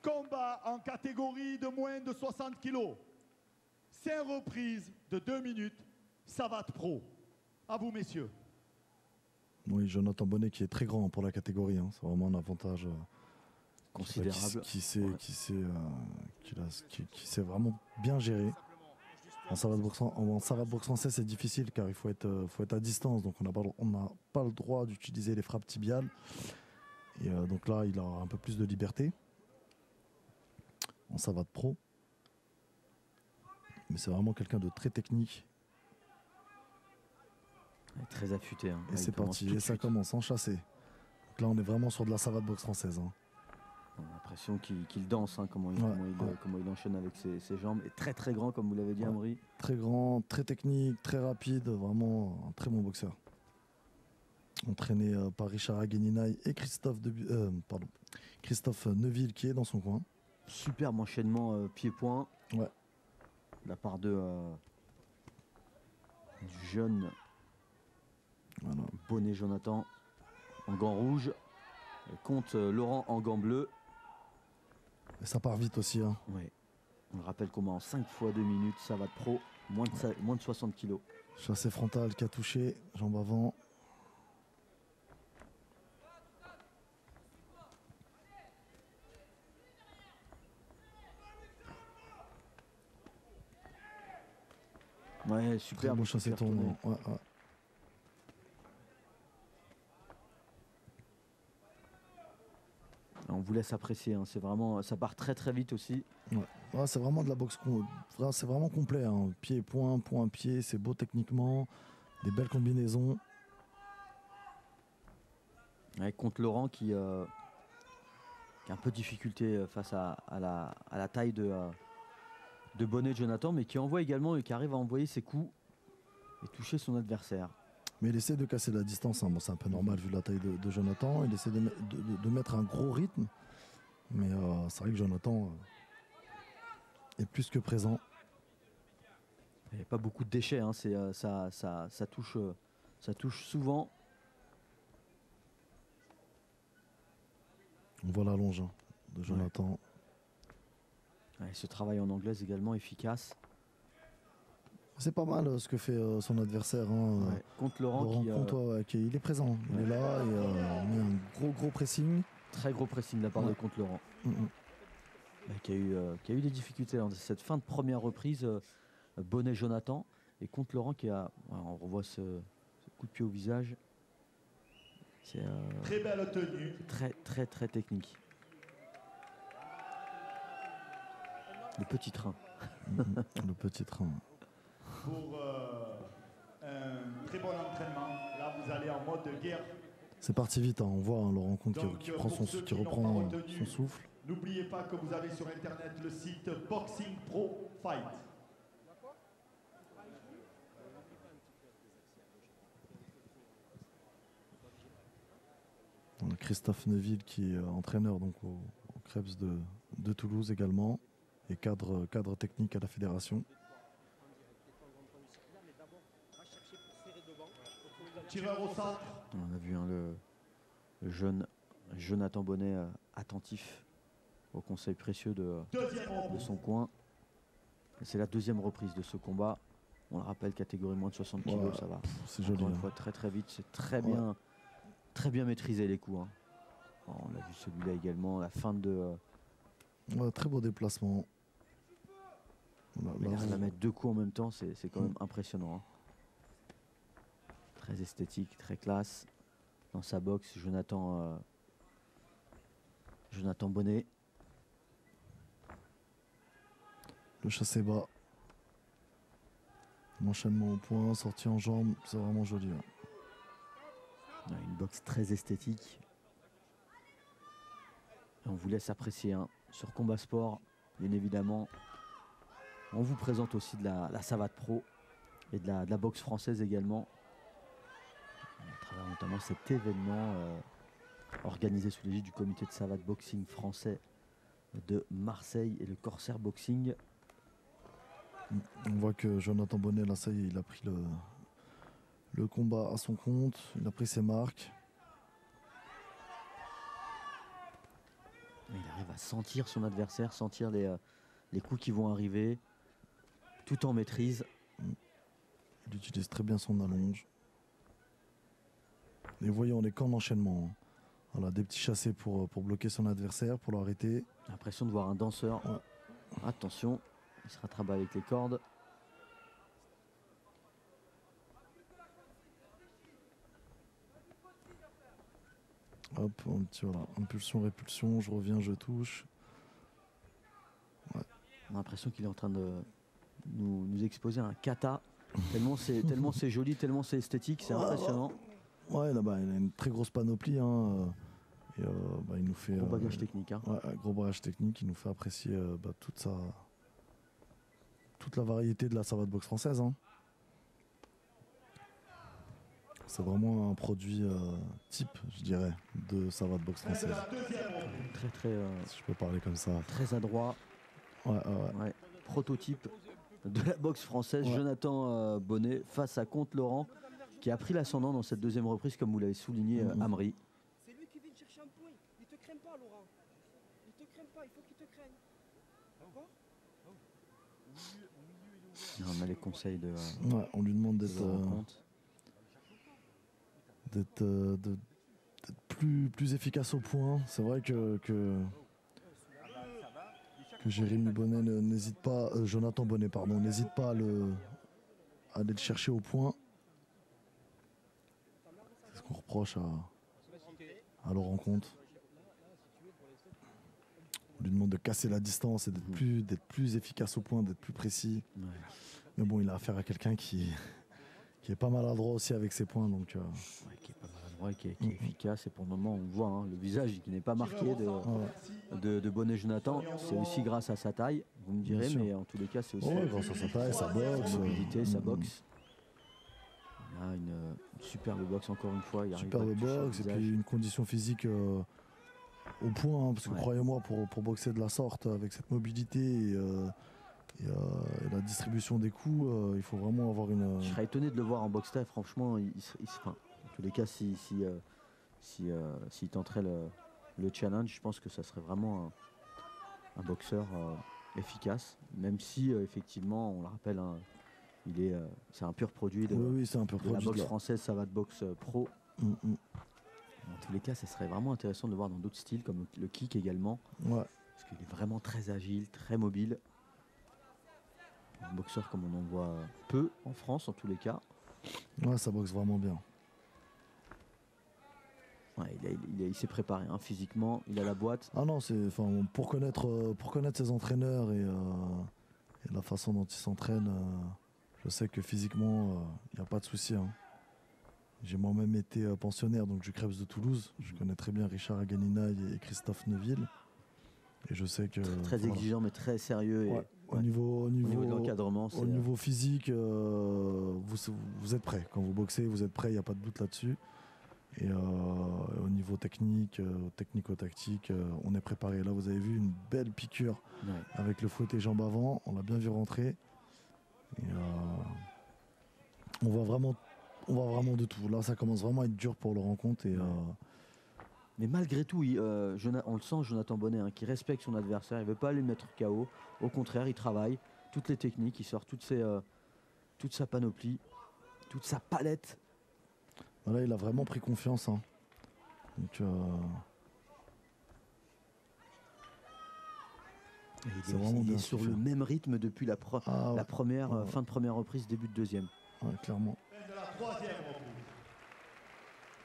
Combat en catégorie de moins de 60 kilos. 5 reprises de 2 minutes. Savate Pro. À vous, messieurs. Oui, Jonathan Bonnet qui est très grand pour la catégorie. Hein. C'est vraiment un avantage considérable. Qui sait vraiment bien gérer. En savate boxe français, c'est difficile car il faut être à distance. Donc on n'a pas le droit d'utiliser les frappes tibiales. Et donc là, il a un peu plus de liberté. En savate pro. Mais c'est vraiment quelqu'un de très technique. Très affûté. Hein. Et c'est parti, et ça commence en chassé. Donc là, on est vraiment sur de la savate boxe française. Hein. On a l'impression qu'il danse, hein, comment il enchaîne avec ses jambes. Et très très grand, comme vous l'avez dit, Amaury. Très grand, très technique, très rapide. Vraiment un très bon boxeur. Entraîné par Richard Agueninay et Christophe Neuville qui est dans son coin. Superbe enchaînement pied-point. Ouais. De la part du jeune Bonnet Jonathan en gants rouges. Contre Laurent en gants bleus. Et ça part vite aussi. Hein. Ouais. On le rappelle comment en 5 fois 2 minutes, savate pro, moins de 60 kilos. Chassé frontal qui a touché, jambe avant. Ouais, super. Bon chassé tournant. Ouais. On vous laisse apprécier, hein. C'est vraiment, ça part très très vite aussi. Ouais, c'est vraiment de la boxe, c'est vraiment complet. Hein. Pied, point, pied, c'est beau techniquement, des belles combinaisons. Ouais, contre Laurent qui a un peu de difficulté face à la taille de Bonnet Jonathan, mais qui envoie également et qui arrive à envoyer ses coups et toucher son adversaire. Mais il essaie de casser la distance, hein. Bon, c'est un peu normal vu la taille de Jonathan. Il essaie de mettre un gros rythme. Mais c'est vrai que Jonathan est plus que présent. Il n'y a pas beaucoup de déchets, hein. Ça touche souvent. On voit la longe de Jonathan. Ouais, ce travail en anglaise également efficace. C'est pas mal ce que fait son adversaire. Hein. Ouais. Contre Laurent il est présent. Il est là et met un gros pressing. Très gros pressing de la part de Contre Laurent. Qui a eu des difficultés dans cette fin de première reprise. Bonnet Jonathan et Contre Laurent qui a... On revoit ce coup de pied au visage. C'est très belle tenue. Très technique. Le petit train. Le petit train. Pour un très bon entraînement. Là, vous allez en mode guerre. C'est parti vite, hein. On voit Laurent Contre qui reprend son souffle. N'oubliez pas que vous avez sur internet le site Boxing Pro Fight. Christophe Neuville qui est entraîneur donc au Krebs de Toulouse également et cadre technique à la fédération. Tireur au centre. On a vu le jeune Jonathan Bonnet attentif au conseil précieux de son coin. C'est la deuxième reprise de ce combat. On le rappelle, catégorie moins de 60 kg, ça va. C'est joli. Encore une fois, très vite, c'est très bien maîtrisé les coups. Hein. On a vu celui-là également, la fin de... très beau déplacement. La mettre 2 coups en même temps, c'est quand même impressionnant. Hein. Très esthétique, très classe. Dans sa boxe, Jonathan Bonnet. Le chassé bas. L'enchaînement au point, sortie en jambe, c'est vraiment joli. Hein. Une boxe très esthétique. Et on vous laisse apprécier sur Combat Sport, bien évidemment. On vous présente aussi de la savate pro et de la boxe française également. À travers notamment cet événement organisé sous l'égide du comité de savate boxing français de Marseille et le Corsair Boxing. On voit que Jonathan Bonnet, là, ça y est, il a pris le combat à son compte, il a pris ses marques. Il arrive à sentir son adversaire, sentir les coups qui vont arriver, tout en maîtrise. Il utilise très bien son allonge. Et voyons, on est qu'en enchaînement. Hein. Voilà, des petits chassés pour bloquer son adversaire, pour l'arrêter. L'impression de voir un danseur. Ouais. Attention, il se rattrape avec les cordes. Hop, un petit voilà, impulsion, répulsion, je reviens, je touche. Ouais. On a l'impression qu'il est en train de nous exposer un kata. tellement c'est joli, tellement c'est esthétique, c'est impressionnant. Ouais, là-bas, il a une très grosse panoplie. Hein, et il nous fait. Gros bagage technique. Hein. Ouais, gros bagage technique, il nous fait apprécier toute la variété de la savate boxe française. Hein. C'est vraiment un produit type, je dirais, de savate boxe française. Très, si je peux parler comme ça. Très adroit. Ouais. Prototype de la boxe française. Ouais. Jonathan Bonnet face à Comte Laurent, qui a pris l'ascendant dans cette deuxième reprise, comme vous l'avez souligné, Amri. C'est lui qui vient chercher un point. Il te craint pas, Laurent. Il te craint pas, il faut qu'il te craigne. D'accord ? On a les conseils de. Ouais, on lui demande d'être plus efficace au point. C'est vrai que Jérémy Bonnet n'hésite pas, Jonathan Bonnet, pardon, n'hésite pas à aller le chercher au point. C'est ce qu'on reproche à Laurent Comte. On lui demande de casser la distance et d'être plus efficace au point, d'être plus précis. Ouais. Mais bon, il a affaire à quelqu'un qui est pas maladroit aussi avec ses points. Donc, ouais, qui est pas maladroit, qui est efficace. Et pour le moment, on voit hein, le visage qui n'est pas marqué de Bonnet Jonathan. C'est aussi grâce à sa taille, vous me direz, mais en tous les cas, c'est aussi grâce à sa taille, sa boxe. Sa mobilité, sa boxe. Il a une superbe boxe, encore une fois. Superbe boxe, et puis une condition physique au point. Hein, parce que croyez-moi, pour boxer de la sorte, avec cette mobilité et la distribution des coups, il faut vraiment avoir une. Je serais étonné de le voir en boxe taille. Franchement, en tous les cas, s'il tenterait le challenge, je pense que ça serait vraiment un boxeur efficace. Même si, effectivement, on le rappelle, hein, c'est un pur produit de, c'est un pur produit la boxe française, savate boxe pro. En tous les cas, ça serait vraiment intéressant de le voir dans d'autres styles, comme le kick également. Ouais. Parce qu'il est vraiment très agile, très mobile. Un boxeur comme on en voit peu en France en tous les cas. Ouais, ça boxe vraiment bien. Ouais, il s'est préparé hein, physiquement, il a la boîte. Ah non, pour connaître ses entraîneurs et la façon dont ils s'entraînent, je sais que physiquement, il n'y a pas de souci. Hein. J'ai moi-même été pensionnaire donc du Krebs de Toulouse. Je connais très bien Richard Aganina et Christophe Neuville. Et je sais que très exigeant mais très sérieux. Et, Au niveau de l'encadrement, au niveau physique, vous êtes prêt. Quand vous boxez, vous êtes prêt, il n'y a pas de doute là-dessus. Et au niveau technique, technico-tactique, on est préparé. Là, vous avez vu une belle piqûre avec le fouetté jambe avant. On l'a bien vu rentrer. Et on voit vraiment de tout. Là, ça commence vraiment à être dur pour Laurent Comte. Mais malgré tout, on le sent, Jonathan Bonnet, hein, qui respecte son adversaire. Il ne veut pas lui mettre KO. Au contraire, il travaille toutes les techniques. Il sort toute sa panoplie, toute sa palette. Là, il a vraiment pris confiance. Hein. Donc, il est sur le même rythme depuis la première fin de première reprise, début de deuxième. Ouais, clairement.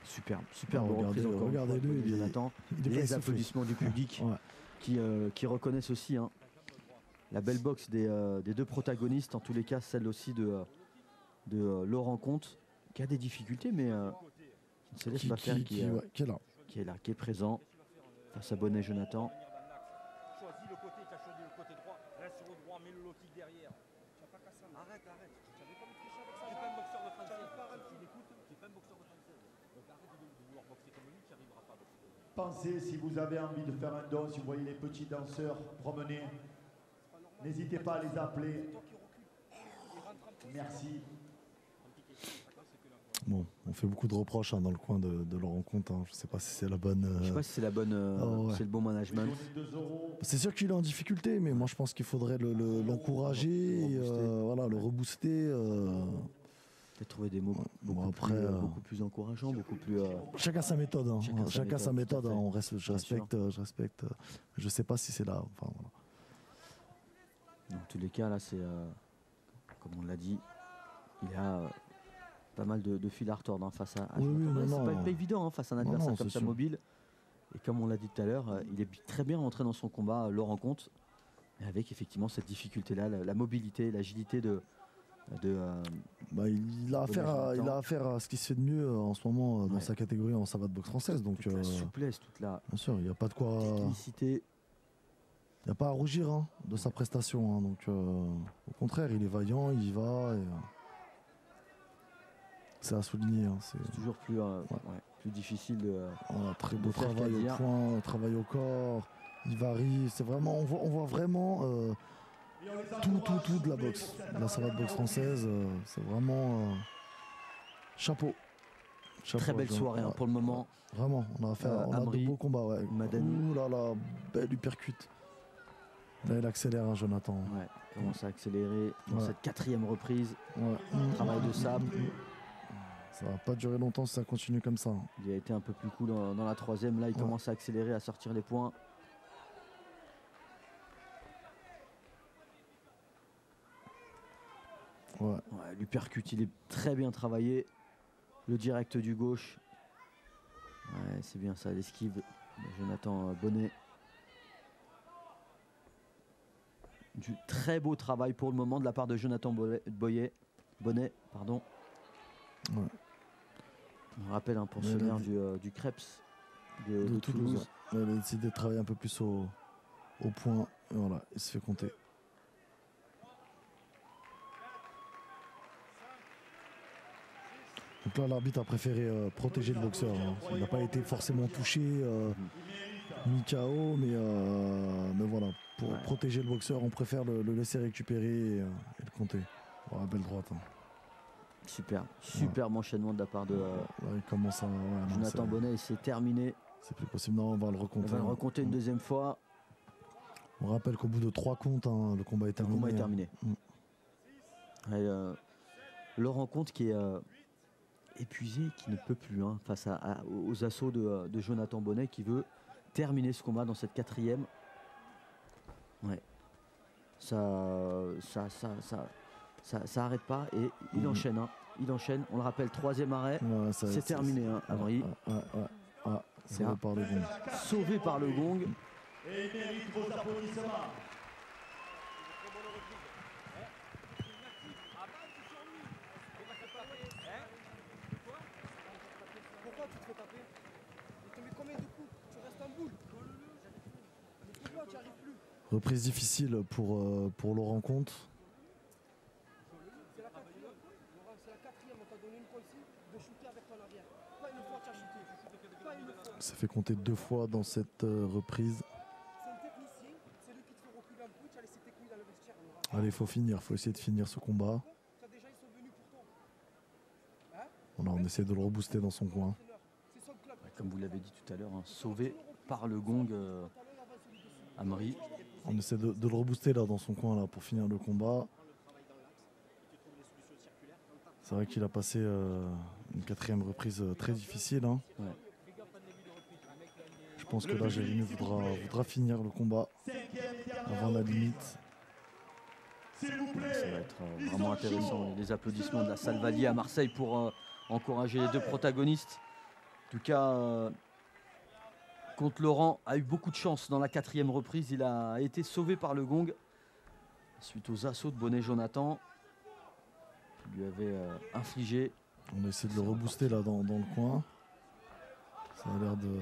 Superbe reprise encore. Regardez-le, Jonathan. Les applaudissements du public qui reconnaissent aussi hein, la belle boxe des deux protagonistes, en tous les cas celle aussi de Laurent Comte, qui a des difficultés mais qui ne se laisse pas faire, qui est là, qui est présent face à Bonnet Jonathan. Choisis le côté, tu as choisi le côté droit, reste sur le droit, mets le low kick derrière. Tu n'as pas qu'à ça. Arrête. Tu n'avais pas me tricher avec ça. Tu n'es pas un boxeur de français. Tu l'écoutes, tu n'es pas un boxeur de français. Donc arrête de vouloir boxer comme lui, tu n'y arriveras pas à boxer. Pensez, si vous avez envie de faire un don, si vous voyez les petits danseurs promener, n'hésitez pas à les appeler. Merci. Bon, on fait beaucoup de reproches dans le coin de leur rencontre. Je ne sais pas si c'est la bonne. Je sais pas si c'est la bonne, ouais. c'est le bon management. C'est sûr qu'il est en difficulté, mais moi je pense qu'il faudrait l'encourager, et, voilà, le rebooster. Peut-être trouver des mots beaucoup, après, beaucoup plus encourageants, beaucoup plus. Chacun sa méthode. Chacun sa méthode. tout à fait. Je respecte. Je sais pas si c'est là. Enfin, voilà. Dans tous les cas, là, c'est comme on l'a dit, il a pas mal de fil à retordre face à. Oui, c'est pas évident face à un adversaire comme ça sûr. mobile. Et comme on l'a dit tout à l'heure, il est très bien rentré dans son combat, Laurent Comte, mais avec effectivement cette difficulté-là, la mobilité, l'agilité il a affaire à ce qui se fait de mieux en ce moment dans sa catégorie en savate boxe française. Donc, toute la souplesse, toute la bien sûr, il n'y a pas de quoi. technicité. Il n'y a pas à rougir de sa prestation. Donc, au contraire, il est vaillant, il y va. C'est à souligner. C'est toujours plus difficile de. Très beau travail au point, travail au corps. Il varie. C'est vraiment, on voit vraiment tout de la boxe, de la savate boxe française. C'est vraiment chapeau. Très belle soirée pour le moment. Vraiment, on a de beaux combats. Madani. Ouh là là, belle uppercut. Là, il accélère, Jonathan. Ouais, il commence à accélérer dans cette 4e reprise. Travail de sabre. Ça va pas durer longtemps si ça continue comme ça. Il a été un peu plus cool dans la 3e. Là, il commence à accélérer, à sortir les points. L'uppercut, il est très bien travaillé. Le direct du gauche. Ouais, c'est bien ça, l'esquive de Jonathan Bonnet. Du très beau travail pour le moment de la part de Jonathan Bonnet. Pardon. Ouais. On rappelle un pensionnaire du Krebs de Toulouse. Il a décidé de travailler un peu plus au point. Et voilà, il se fait compter. Donc là, l'arbitre a préféré protéger le boxeur. Il n'a pas été forcément touché, mis KO, mais voilà, pour protéger le boxeur, on préfère le laisser récupérer et le compter. Belle droite. Superbe enchaînement de la part de il commence à, Jonathan Bonnet, et c'est terminé. C'est plus possible, non, on va le recompter. On va le recompter une 2e fois. On rappelle qu'au bout de 3 comptes, le combat est terminé. Et, Laurent Comte qui est épuisé, qui ne peut plus face aux assauts de Jonathan Bonnet, qui veut terminer ce combat dans cette 4e. Ça arrête pas et il enchaîne. Il enchaîne. On le rappelle, 3e arrêt. C'est terminé, Amri. Sauvé par le gong. Sauvé par le gong. Et il mérite vos applaudissements. Pourquoi tu te fais taper? Il te met combien de coups? Tu restes en boule. Mais pourquoi tu n'y arrives plus? Reprise difficile pour Laurent Comte. C'est la 4e. Laurent, c'est la 4e. On t'a donné une consigne de shooter avec ton arrière. Pas une fois tu as shooté. Pas une fois. Ça fait compter 2 fois dans cette reprise. C'est un technicien. C'est lui qui te fait reculer un peu. Tu as laissé tes couilles dans le vestiaire. Allez, il faut essayer de finir ce combat. Déjà, ils sont venus pour toi. Voilà, on essaie de le rebooster dans son coin. Comme vous l'avez dit tout à l'heure, sauvé par le gong Amri. On essaie de le rebooster là dans son coin là pour finir le combat. C'est vrai qu'il a passé une 4e reprise très difficile. Je pense que là, Jérémy voudra finir le combat avant la limite. Ça va être vraiment intéressant. Les applaudissements de la salle Valier à Marseille pour encourager les 2 protagonistes. En tout cas, Comte Laurent a eu beaucoup de chance dans la 4e reprise. Il a été sauvé par le gong suite aux assauts de Bonnet Jonathan qui lui avait infligé. On essaie de le rebooster là dans le coin. Ça a l'air de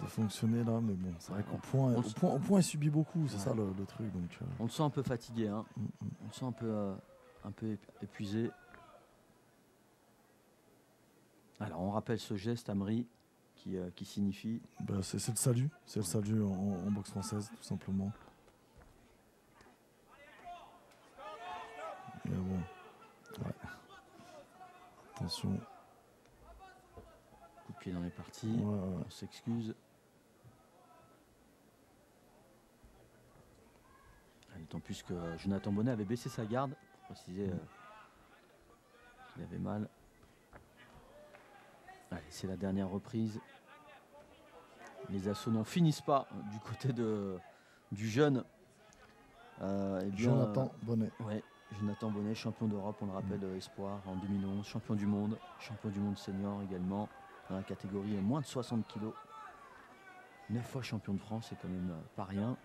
fonctionner là, mais bon, c'est vrai qu'au point il subit beaucoup, c'est ça le truc. Donc, on le sent un peu fatigué, on le sent un peu épuisé. Alors on rappelle ce geste, Amri, qui signifie... c'est le salut, en boxe française, tout simplement. Mais bon, Attention. Coup de pied dans les parties. Ouais, ouais. On s'excuse. D'autant plus que Jonathan Bonnet avait baissé sa garde, pour préciser qu'il avait mal. Allez, c'est la dernière reprise. Les assauts n'en finissent pas du côté du jeune. Eh bien, Jonathan Bonnet. ouais, Jonathan Bonnet, champion d'Europe, on le rappelle, espoir en 2011, champion du monde senior également, dans la catégorie moins de 60 kg. 9 fois champion de France, c'est quand même pas rien.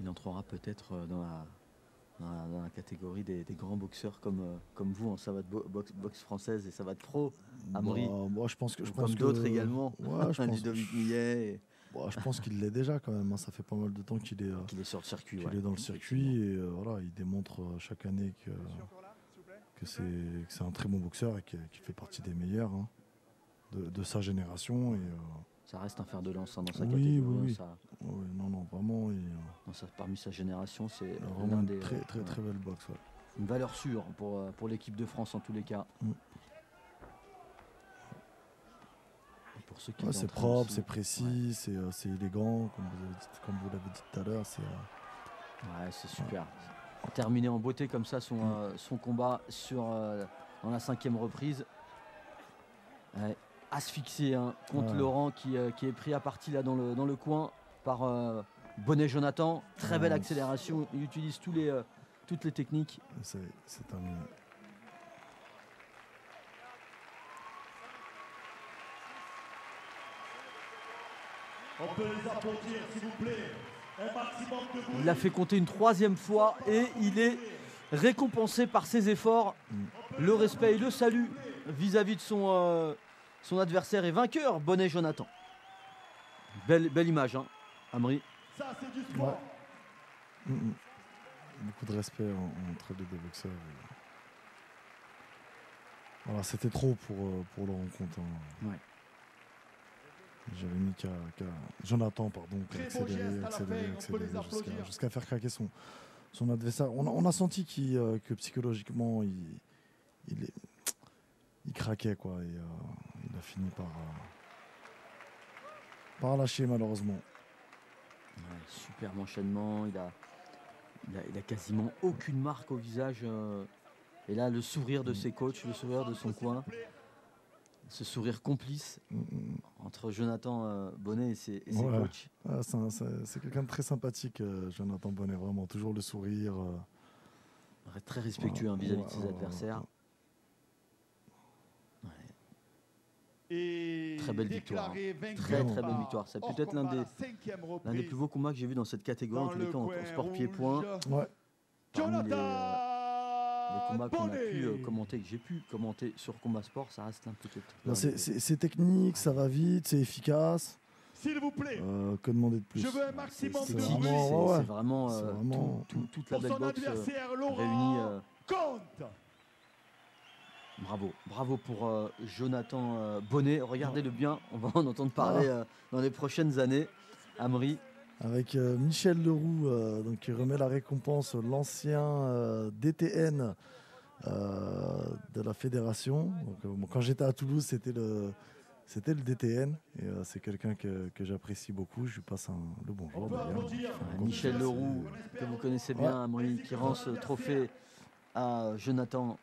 Il entrera peut-être dans la catégorie des grands boxeurs comme vous en savate boxe française et savate pro, Amaury. Moi, je pense que comme d'autres également. Ouais, je pense, Ludovic Millet. je pense qu'il l'est déjà quand même. Hein. Ça fait pas mal de temps qu'il est Sur le circuit. qu'il est dans le circuit et voilà, il démontre chaque année que c'est un très bon boxeur et qu'il fait partie des meilleurs hein, de sa génération. Et, ça reste un fer de lance hein, dans sa oui, catégorie. oui. Ça, non, vraiment. parmi sa génération, c'est vraiment l'un une des très belle boxe. Ouais. une valeur sûre pour l'équipe de France en tous les cas. Et pour ceux qui Ouais, c'est l'entraînent propre, aussi. c'est précis, c'est élégant, comme vous l'avez dit tout à l'heure. Ouais, c'est super. Terminer en beauté comme ça son combat dans la 5e reprise. Ouais, asphyxié hein, contre Laurent qui est pris à partie là dans le coin par Bonnet Jonathan. Très belle accélération. Il utilise toutes les techniques. C'est terminé. On peut les applaudir, s'il vous plaît. Un maximum de bruit. Il l'a fait compter une 3e fois et il est récompensé par ses efforts. Le respect et le salut vis-à-vis de son adversaire et vainqueur, Bonnet Jonathan. Belle image, hein, Amaury. Ça, c'est du sport. Beaucoup de respect entre les deux boxeurs. Voilà, c'était trop pour le rencontre. Hein. Ouais. J'avais mis Jonathan, pardon, qui a Très beau geste à la fin, on peut les applaudir. jusqu'à faire craquer son adversaire. On a senti que psychologiquement, il craquait, quoi. Et il a fini par lâcher, malheureusement. Ouais, superbe enchaînement. Il a quasiment aucune marque au visage. Et là, le sourire de ses coachs, le sourire de son coin. Ce sourire complice entre Jonathan Bonnet et ses coachs. Ah, c'est quelqu'un de très sympathique, Jonathan Bonnet, vraiment. Toujours le sourire. Très respectueux hein, vis-à-vis de ses adversaires. Et très belle victoire. Très belle victoire. C'est peut-être l'un des plus beaux combats que j'ai vu dans cette catégorie, en tous les cas en sport pied-point. Ouais. Parmi les combats qu'on a pu commenter, que j'ai pu commenter sur Combat Sport, ça reste un peut-être. C'est technique, ça va vite, c'est efficace. S'il vous plaît. Que demander de plus? Je veux un maximum de bruit. bruit. C'est vraiment toute la belle boxe réunie. Compte. Bravo pour Jonathan Bonnet. Regardez-le bien, on va en entendre parler dans les prochaines années. Amaury. Avec Michel Leroux, donc, qui remet la récompense, l'ancien DTN de la fédération. Donc, quand j'étais à Toulouse, c'était le DTN. Et c'est quelqu'un que j'apprécie beaucoup. Je lui passe le bonjour d'ailleurs. Michel Leroux, que vous connaissez bien, Amaury, qui rend ce trophée à Jonathan